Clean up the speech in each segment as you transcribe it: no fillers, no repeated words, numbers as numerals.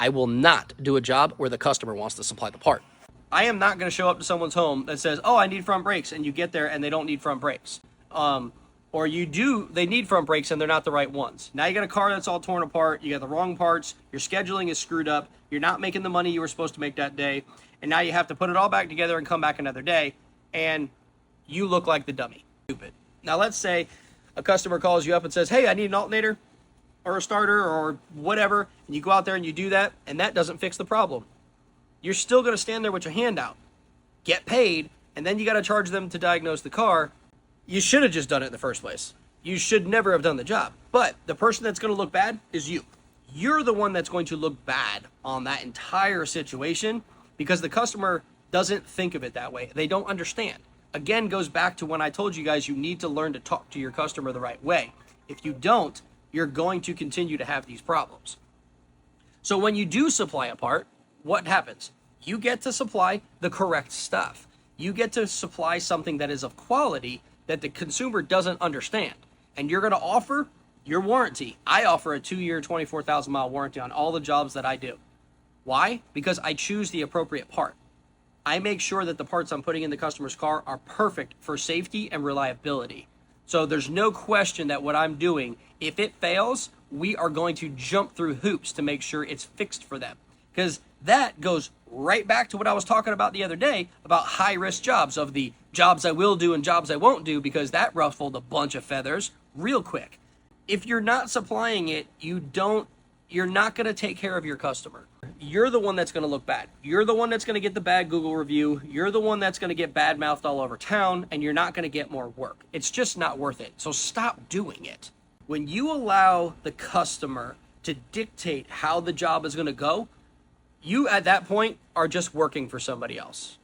I will not do a job where the customer wants to supply the part. I am not going to show up to someone's home that says, oh, I need front brakes, and you get there and they don't need front brakes. Or they need front brakes and they're not the right ones. Now you got a car that's all torn apart, you got the wrong parts, your scheduling is screwed up, you're not making the money you were supposed to make that day, and now you have to put it all back together and come back another day, and you look like the dummy. Stupid. Now let's say a customer calls you up and says, hey, I need an alternator or a starter or whatever, and you go out there and you do that, and that doesn't fix the problem. You're still going to stand there with your hand out, get paid, and then you got to charge them to diagnose the car. You should have just done it in the first place. You should never have done the job. But the person that's going to look bad is you. You're the one that's going to look bad on that entire situation because the customer doesn't think of it that way. They don't understand. Again, goes back to when I told you guys you need to learn to talk to your customer the right way. If you don't, you're going to continue to have these problems. So when you do supply a part, what happens? You get to supply the correct stuff. You get to supply something that is of quality that the consumer doesn't understand. And you're going to offer your warranty. I offer a 2-year, 24,000 mile warranty on all the jobs that I do. Why? Because I choose the appropriate part. I make sure that the parts I'm putting in the customer's car are perfect for safety and reliability. So there's no question that what I'm doing, if it fails, we are going to jump through hoops to make sure it's fixed for them. Because that goes right back to what I was talking about the other day about high-risk jobs, of the jobs I will do and jobs I won't do, because that ruffled a bunch of feathers real quick. If you're not supplying it, you're not going to take care of your customer. You're the one that's going to look bad. You're the one that's going to get the bad Google review. You're the one that's going to get bad-mouthed all over town, and you're not going to get more work. It's just not worth it. So stop doing it. When you allow the customer to dictate how the job is going to go, you at that point are just working for somebody else.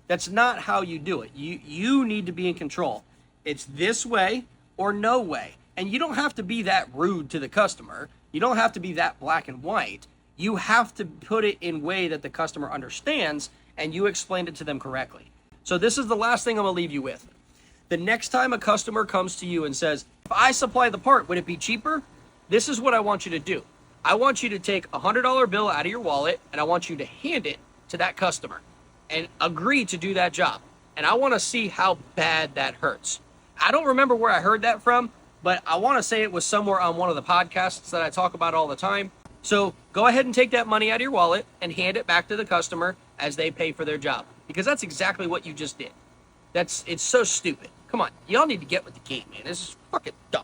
That's not how you do it. You need to be in control. It's this way or no way. And you don't have to be that rude to the customer. You don't have to be that black and white. You have to put it in a way that the customer understands, and you explained it to them correctly. So this is the last thing I'm going to leave you with. The next time a customer comes to you and says, if I supply the part, would it be cheaper? This is what I want you to do. I want you to take a $100 bill out of your wallet, and I want you to hand it to that customer and agree to do that job. And I want to see how bad that hurts. I don't remember where I heard that from, but I want to say it was somewhere on one of the podcasts that I talk about all the time. So go ahead and take that money out of your wallet and hand it back to the customer as they pay for their job, because that's exactly what you just did. It's so stupid. Come on, y'all need to get with the game, man. This is fucking dumb.